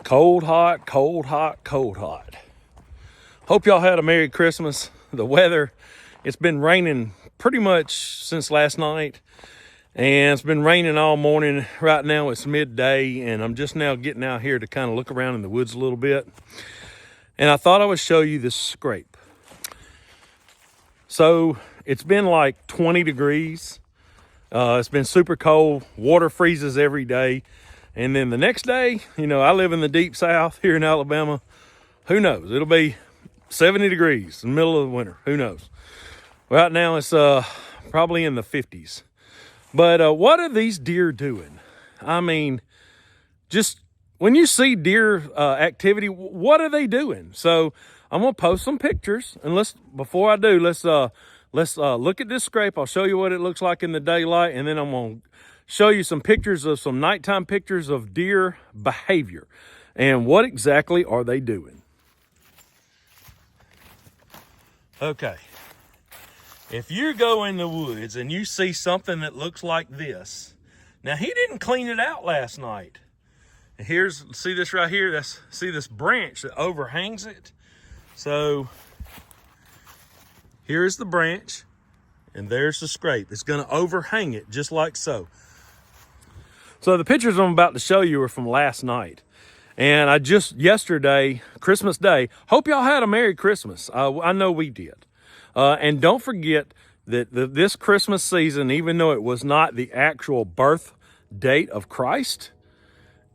Cold, hot, cold, hot, cold, hot. Hope y'all had a Merry Christmas. The weather, it's been raining pretty much since last night. And it's been raining all morning. Right now it's midday and I'm just now getting out here to kind of look around in the woods a little bit. And I thought I would show you this scrape. So it's been like 20 degrees. It's been super cold. Water freezes every day. And then the next day, I live in the deep South here in Alabama. Who knows? It'll be 70 degrees in the middle of the winter. Who knows? Right now it's probably in the 50s. But what are these deer doing? I mean, just when you see deer activity, what are they doing? So I'm gonna post some pictures, and before I do, let's look at this scrape. I'll show you what it looks like in the daylight, and then I'm gonna show you some pictures of some nighttime pictures of deer behavior and what exactly are they doing. Okay. If you go in the woods and you see something that looks like this, now he didn't clean it out last night. And see this right here? See this branch that overhangs it? So here's the branch and there's the scrape. It's gonna overhang it just like so. So the pictures I'm about to show you are from last night. And yesterday, Christmas Day, hope y'all had a Merry Christmas. I know we did. And don't forget that this Christmas season, even though it was not the actual birth date of Christ,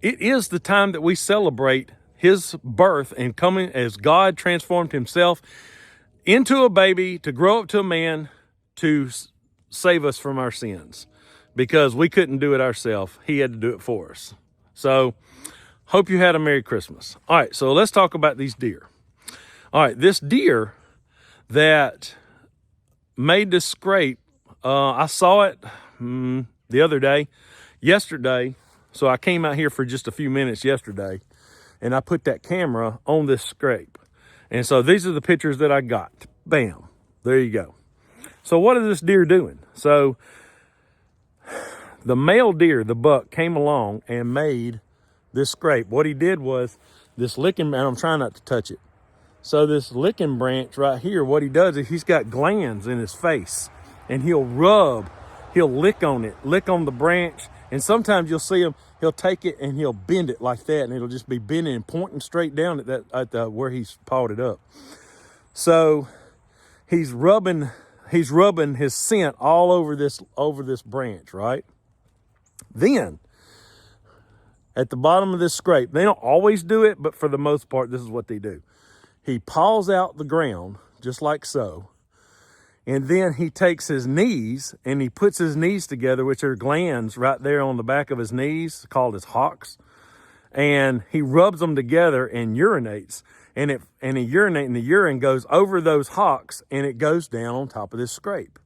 it is the time that we celebrate his birth and coming as God transformed himself into a baby to grow up to a man to save us from our sins, because we couldn't do it ourselves. He had to do it for us. So hope you had a Merry Christmas. All right, so let's talk about these deer. All right, this deer that made this scrape, I saw it yesterday. So I came out here for just a few minutes yesterday and I put that camera on this scrape. And so these are the pictures that I got. Bam, there you go. So what is this deer doing? So the male deer, the buck, came along and made this scrape. What he did was this licking, and I'm trying not to touch it. So this licking branch right here, what he does is he's got glands in his face and he'll lick on it, lick on the branch. And sometimes you'll see him, he'll take it and he'll bend it like that. And it'll just be bending and pointing straight down at where he's pawed it up. So he's rubbing his scent all over this branch, right? Then at the bottom of this scrape, they don't always do it, but for the most part, this is what they do. He paws out the ground just like so. And then he takes his knees and he puts his knees together, which are glands right there on the back of his knees called his hocks. And he rubs them together and urinates. And he urinates and the urine goes over those hocks and it goes down on top of this scrape.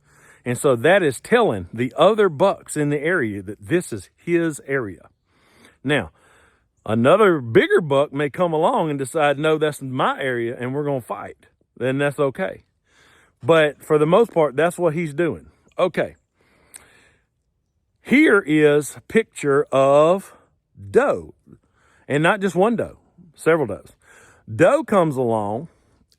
And so that is telling the other bucks in the area that this is his area. Now, another bigger buck may come along and decide, no, that's my area and we're going to fight. Then that's okay. But for the most part, that's what he's doing. Okay. Here is a picture of doe. And not just one doe, several does. Doe comes along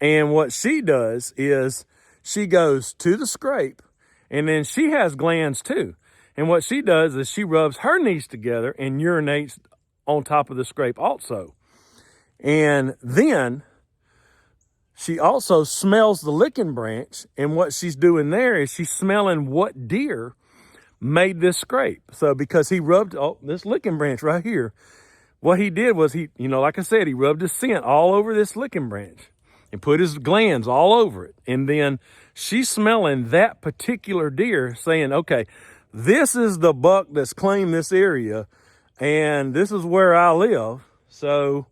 and what she does is she goes to the scrape and then she has glands too. And what she does is she rubs her knees together and urinates on top of the scrape also. And then she also smells the licking branch. And what she's doing there is she's smelling what deer made this scrape. So because he rubbed this licking branch right here, what he did was like I said, he rubbed his scent all over this licking branch and put his glands all over it. And then she's smelling that particular deer saying, okay, this is the buck that's claimed this area and this is where I live. So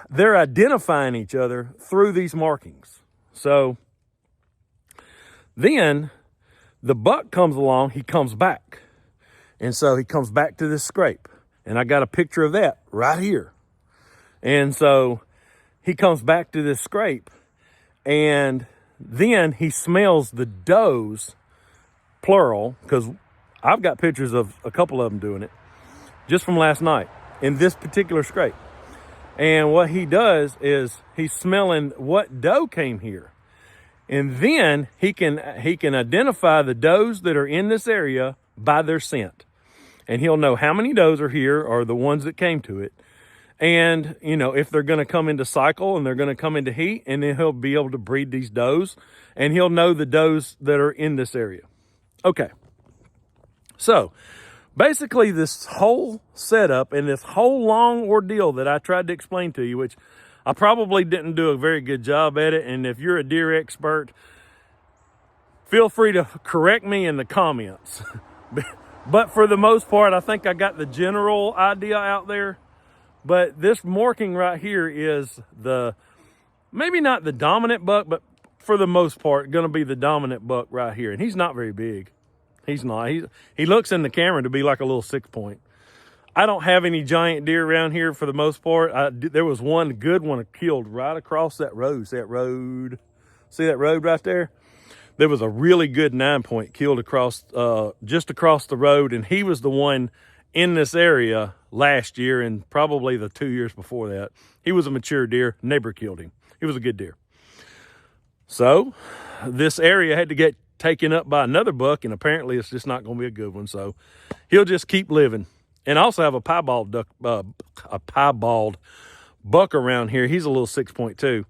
they're identifying each other through these markings. So then the buck comes along, he comes back. And so he comes back to this scrape. And I got a picture of that right here. And so he comes back to this scrape and then he smells the does, plural, because I've got pictures of a couple of them doing it just from last night in this particular scrape. And what he does is he's smelling what doe came here. And then he can identify the does that are in this area by their scent. And he'll know how many does are here or the ones that came to it. And, you know, if they're going to come into cycle and they're going to come into heat, and then he'll be able to breed these does, and he'll know the does that are in this area. Okay. So basically this whole setup and this whole long ordeal that I tried to explain to you, which I probably didn't do a very good job at it. And if you're a deer expert, feel free to correct me in the comments. But for the most part, I think I got the general idea out there. But this marking right here is maybe not the dominant buck, but for the most part, going to be the dominant buck right here. And he's not very big. He's not. He looks in the camera to be like a little 6-point. I don't have any giant deer around here for the most part. There was one good one killed right across that road. See that road? See that road right there? There was a really good 9-point killed across, just across the road, and he was the one in this area last year and probably the 2 years before that. He was a mature deer. Neighbor killed him. He was a good deer. So this area had to get taken up by another buck, and apparently it's just not going to be a good one. So he'll just keep living. And I also have a piebald buck around here. He's a little 6-point too.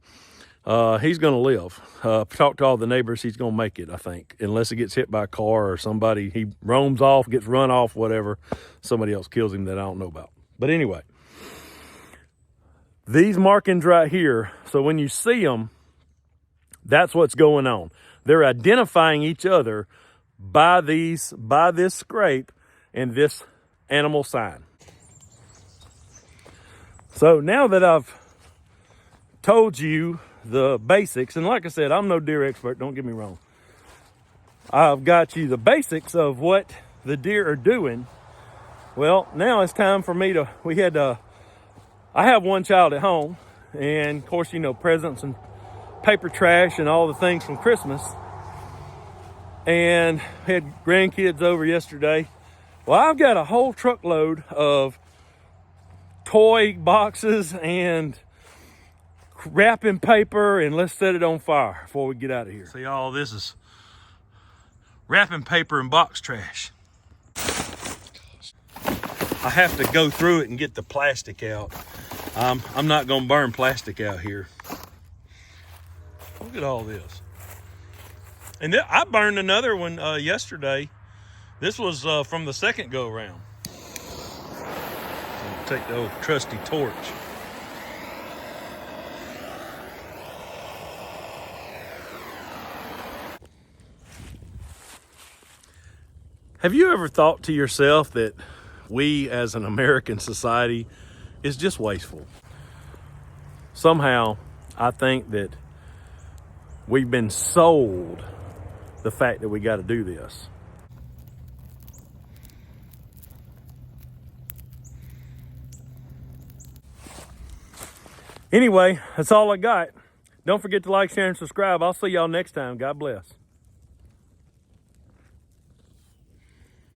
He's going to live. Talk to all the neighbors. He's going to make it, I think, unless he gets hit by a car or somebody. He roams off, gets run off, whatever. Somebody else kills him that I don't know about. But anyway, these markings right here. So when you see them, that's what's going on. They're identifying each other by this scrape and this animal sign. So now that I've told you the basics, and like I said, I'm no deer expert, don't get me wrong. I've got you the basics of what the deer are doing. Well, now it's time for me to, I have one child at home, and of course, you know, presents and paper trash and all the things from Christmas. And had grandkids over yesterday. Well, I've got a whole truckload of toy boxes and wrapping paper, and let's set it on fire before we get out of here. See, all this is wrapping paper and box trash. I have to go through it and get the plastic out. I'm not gonna burn plastic out here. Look at all this. And I burned another one yesterday. This was from the second go around. Take the old trusty torch. Have you ever thought to yourself that we as an American society is just wasteful? Somehow, I think that we've been sold the fact that we got to do this. Anyway, that's all I got. Don't forget to like, share, and subscribe. I'll see y'all next time. God bless.